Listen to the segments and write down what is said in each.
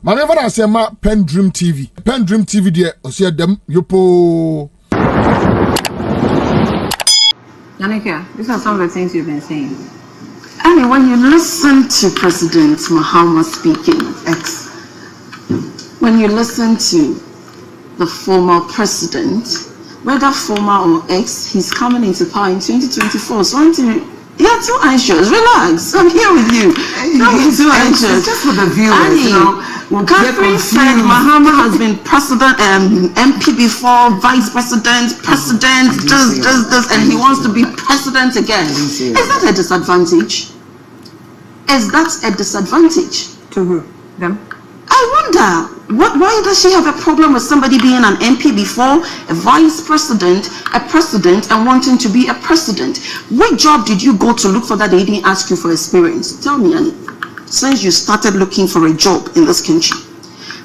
Manever I say ma PENDREAM TV. PENDREAM TV there, I see them yopo. Yannicka, these are some of the things you've been saying. And when you listen to President Mahama speaking X, when you listen to the former president, whether former or ex, he's coming into power in 2024. So you're too anxious. Relax. I'm here with you. Don't be too anxious. Just for the viewers, you know. Catherine said Mahama has been president, MP before, vice president, this, and he wants to be president again. Is that a disadvantage? Is that a disadvantage? To who? Them? I wonder, why does she have a problem with somebody being an MP before, a vice president, a president, and wanting to be a president? What job did you go to look for that they didn't ask you for experience? Tell me, Annie, since you started looking for a job in this country,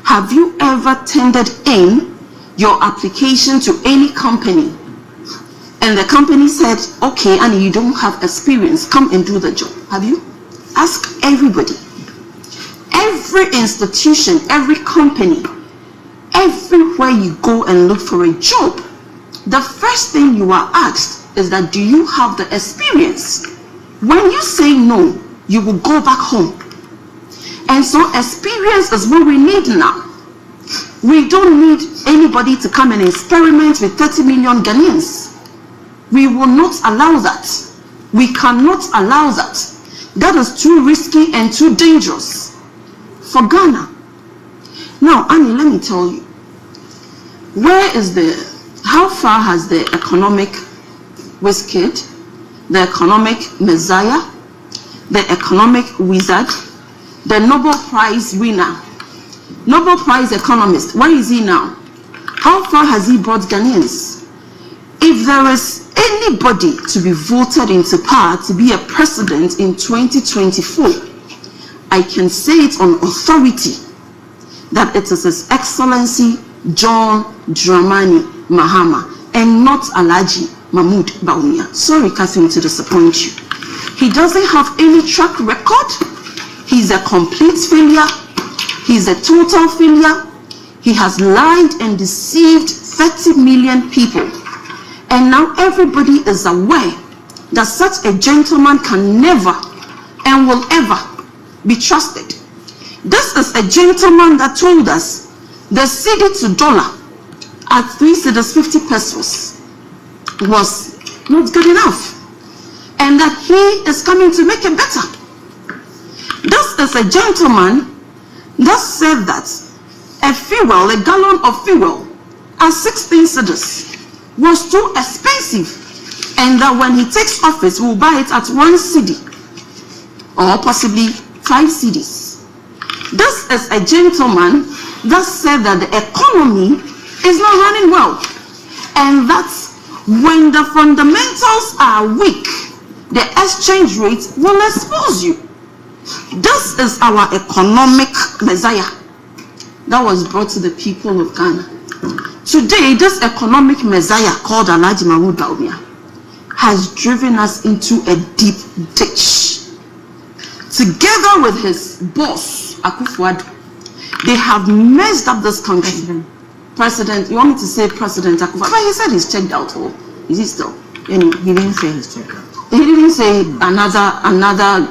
have you ever tendered in your application to any company and the company said, okay, Annie, you don't have experience, come and do the job? Have you? Ask everybody. Every institution, every company, everywhere you go and look for a job, the first thing you are asked is that, do you have the experience? When you say no, you will go back home. And so experience is what we need now. We don't need anybody to come and experiment with 30 million Ghanaians. We will not allow that. We cannot allow that. That is too risky and too dangerous for Ghana. Now, Annie, let me tell you, how far has the economic wizard, the economic messiah, the economic wizard, the Nobel Prize winner, Nobel Prize economist, where is he now? How far has he brought Ghanaians? If there is anybody to be voted into power to be a president in 2024, I can say it on authority that it is His Excellency John Dramani Mahama and not Alhaji Mahmoud Bawumia. Sorry, Catherine, to disappoint you. He doesn't have any track record. He's a complete failure. He's a total failure. He has lied and deceived 30 million people. And now everybody is aware that such a gentleman can never and will ever be trusted. This is a gentleman that told us the cedi to dollar at 3 cedis 50 pesos was not good enough, and that he is coming to make it better. This is a gentleman that said that a gallon of fuel at 16 cedis was too expensive, and that when he takes office, we'll buy it at 1 cedi or possibly 5 cedis. This is a gentleman that said that the economy is not running well, and that when the fundamentals are weak, the exchange rate will expose you. This is our economic messiah that was brought to the people of Ghana. Today, this economic messiah called Alhaji Mahmoud Bawumia has driven us into a deep ditch. Together with his boss, Akua, they have messed up this country. President, you want me to say President Akua? But he said he's checked out. Or is he still? Anyway, He didn't say he's checked out. He didn't say another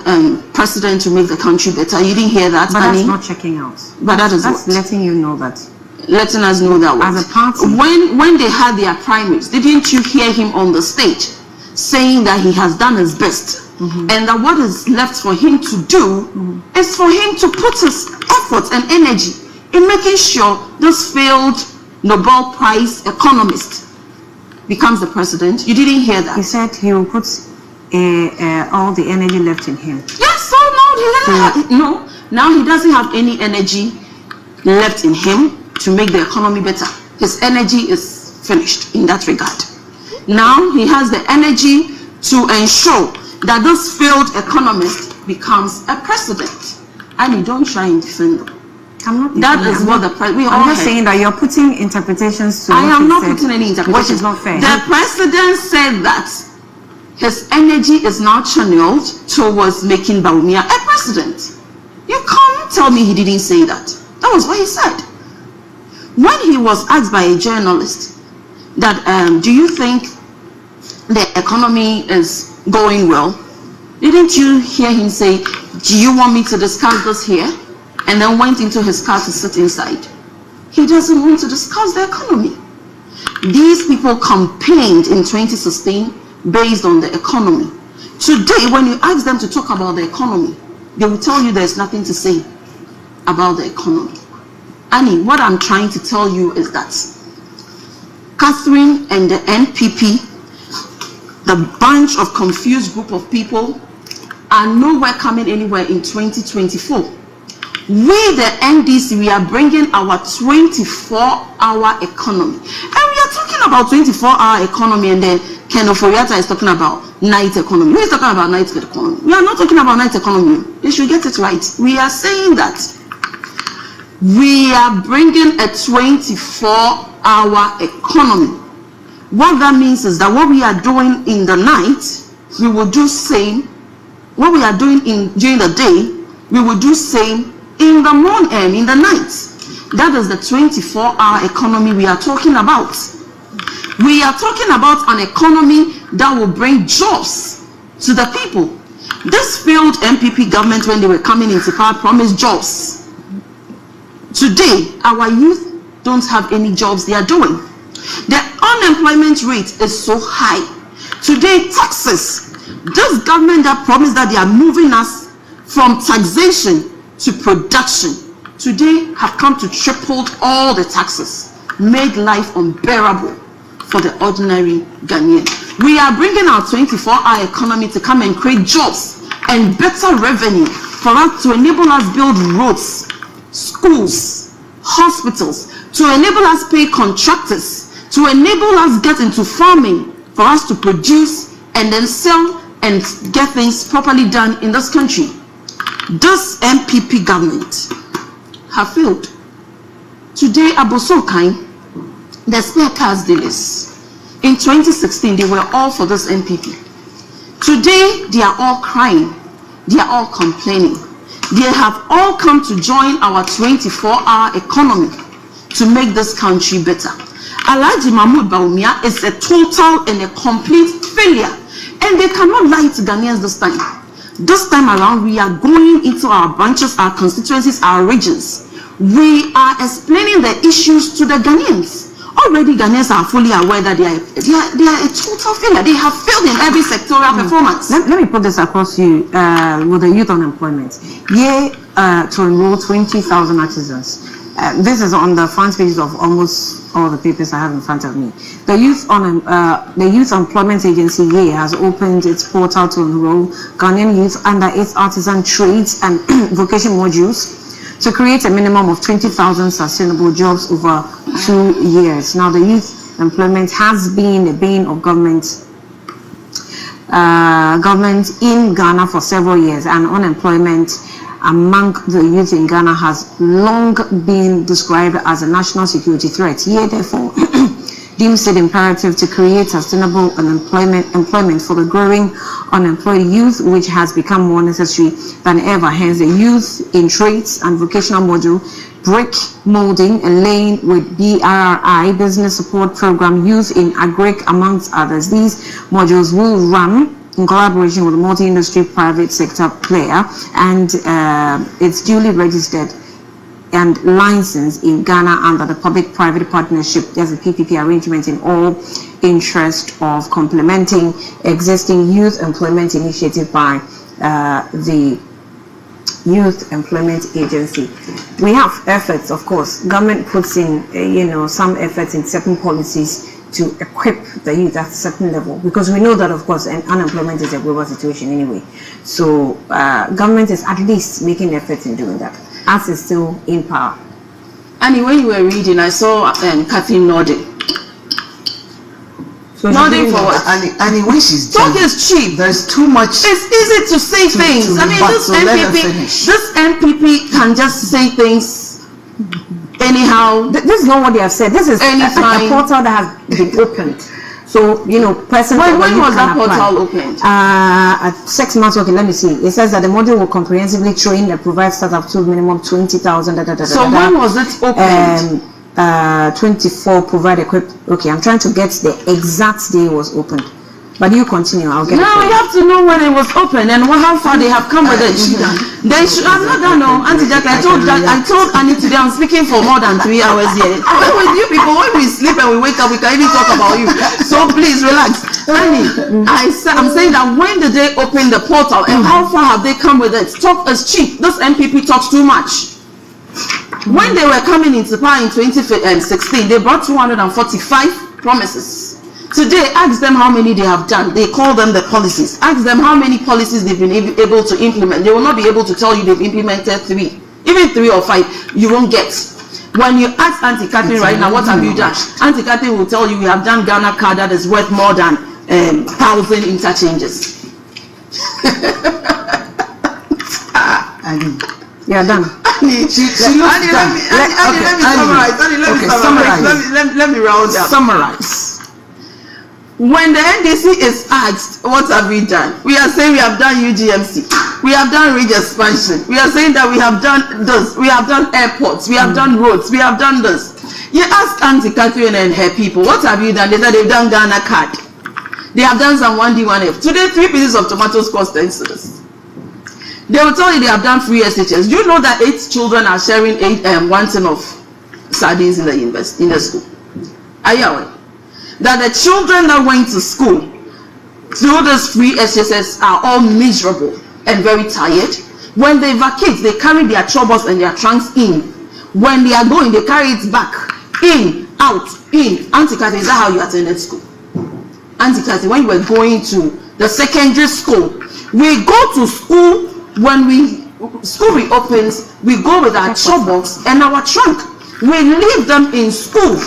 president to make the country better. You didn't hear that, But Annie? that's not checking out. But that's what? Letting you know that. Letting us know that as a party, when they had their primaries, didn't you hear him on the stage saying that he has done his best, and that what is left for him to do is for him to put his efforts and energy in making sure this failed Nobel Prize economist becomes the president? You didn't hear that. He said he will put all the energy left in him. Yes, so now he doesn't have any energy left in him to make the economy better. His energy is finished in that regard. Now he has the energy to ensure that this failed economist becomes a president. And you don't try and defend them. That is what the president. I'm just saying that you're putting interpretations to. I am not putting any interpretation. Which is not fair. The president said that his energy is now channeled towards making Bawumia a president. You can't tell me he didn't say that. That That was what he said. When he was asked by a journalist that, do you think the economy is going well? Didn't you hear him say, do you want me to discuss this here? And then went into his car to sit inside. He doesn't want to discuss the economy. These people campaigned in 2016 based on the economy. Today, when you ask them to talk about the economy, they will tell you there's nothing to say about the economy. Annie, what I'm trying to tell you is that Catherine and the NPP, the bunch of confused group of people, are nowhere coming anywhere in 2024. We, the NDC, we are bringing our 24-hour economy. And we are talking about 24-hour economy, and then Ken Oforiatta is talking about night economy. Who is talking about night economy? We are not talking about night economy. You should get it right. We are saying that we are bringing a 24-hour economy. What that means is that what we are doing in the night, we will do same. What we are doing during the day, we will do same in the morning and in the night. That is the 24-hour economy we are talking about. We are talking about an economy that will bring jobs to the people. This failed MPP government, when they were coming into power, promised jobs. Today, our youth don't have any jobs they are doing. The unemployment rate is so high. Today, taxes. This government that promised that they are moving us from taxation to production, today have come to triple all the taxes, made life unbearable for the ordinary Ghanaian. We are bringing our 24-hour economy to come and create jobs and better revenue for us to enable us build roads, schools, hospitals, to enable us pay contractors, to enable us get into farming, for us to produce and then sell and get things properly done in this country. This MPP government have failed. Today, Abosokai, the spare cars dealers, in 2016, they were all for this MPP. Today, they are all crying. They are all complaining. They have all come to join our 24-hour economy to make this country better. Alhaji Mahmoud Bawumia is a total and a complete failure. And they cannot lie to Ghanaians this time. This time around, we are going into our branches, our constituencies, our regions. We are explaining the issues to the Ghanaians. Already Ghanaians are fully aware that they are a total failure. They have failed in every sectorial performance. Let me put this across you with the youth unemployment. To enroll 20,000 artisans. This is on the front pages of almost all the papers I have in front of me. The Youth Employment Agency has opened its portal to enroll Ghanaian youth under its artisan trades and vocation modules to create a minimum of 20,000 sustainable jobs over 2 years. Now, the youth employment has been a bane of government in Ghana for several years, and unemployment among the youth in Ghana has long been described as a national security threat. Therefore, deems it imperative to create sustainable employment for the growing unemployed youth, which has become more necessary than ever. Hence, the youth in trades and vocational module, brick molding, and laying with BRI business support program, youth in agric, amongst others. These modules will run in collaboration with a multi-industry private sector player, and it's duly registered and licensed in Ghana under the public-private partnership. There's a PPP arrangement in all interest of complementing existing youth employment initiative by the Youth Employment Agency. We have efforts, of course. Government puts in, some efforts in certain policies to equip the youth at a certain level, because we know that, of course, unemployment is a global situation anyway. So government is at least making efforts in doing that, as is still in power. And when you were reading, I saw Catherine nodding. So nodding for what? And when she's talk is cheap. There's too much. It's easy to say things. This MPP can just say things anyhow. This is not what they have said. This is a portal that has been opened. So, you know, personally, when was that portal opened? At 6 months. Okay, let me see. It says that the module will comprehensively train and provide staff up to minimum 20,000. So when was it opened? 24 provide equip. Okay, I'm trying to get the exact day it was opened. But you continue. I'll get now it. You have to know when it was open and how far they have come with it. They should. I'm not done. No, Auntie Jack. I told Annie today I'm speaking for more than 3 hours here. With you people, when we sleep and we wake up, we can even talk about you. So please relax, Annie. I'm saying that when did they open the portal and how far have they come with it? Talk is cheap. This MPP talks too much. When they were coming into power in 2016, they brought 245 promises. Today, ask them how many they have done. They call them the policies. Ask them how many policies they've been able to implement. They will not be able to tell you they've implemented 3. Even 3 or 5, you won't get. When you ask Auntie Catherine right now, what have you done? Auntie Catherine will tell you we have done Ghana card that is worth more than 1,000 interchanges. Yeah, done. Let me round up. Summarize. When the NDC is asked, what have we done? We are saying we have done UGMC. We have done ridge expansion. We are saying that we have done this. We have done airports. We have done roads. We have done this. You ask Auntie Catherine and her people, what have you done? They said they've done Ghana card. They have done some 1D, 1F. Today, 3 pieces of tomatoes cost 10 cedis. They will tell you they have done free SHS. Do you know that 8 children are sharing 1 tin of sardines in the school? Are you aware? That the children that went to school through this free SHS are all miserable and very tired. When they vacate, they carry their troubles and their trunks in. When they are going, they carry it back. In, out, in. Auntie Cathy, is that how you attended school? Auntie Cathy, when you were going to the secondary school, we go to school when school reopens, we go with our troubles and our trunk. We leave them in school.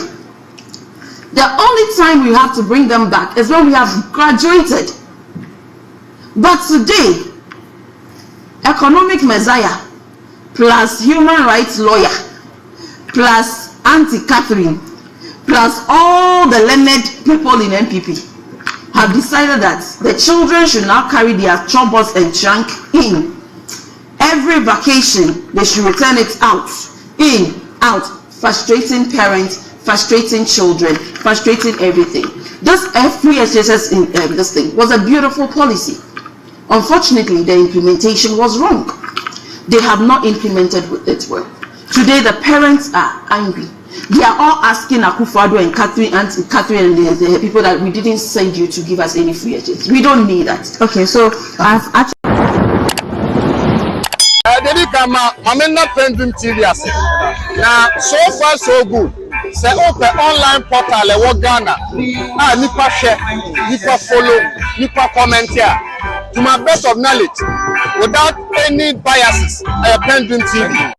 The only time we have to bring them back is when we have graduated. But today, economic messiah plus human rights lawyer plus Auntie Catherine plus all the learned people in MPP have decided that the children should now carry their troubles and trunk in. Every vacation, they should return it out. In, out. Frustrating parents, frustrating children, frustrating everything. This free SHS in this thing was a beautiful policy. Unfortunately, the implementation was wrong. They have not implemented it well. Today, the parents are angry. They are all asking Akufo-Addo and Catherine and the people that we didn't send you to give us any free SHS. We don't need that. Okay, so I've actually. PENDREAM TV now, so far so good. Say open online portal e wo Ghana. Nipa share, nipa follow, nipa comment here. To my best of knowledge, without any biases, PENDREAM TV.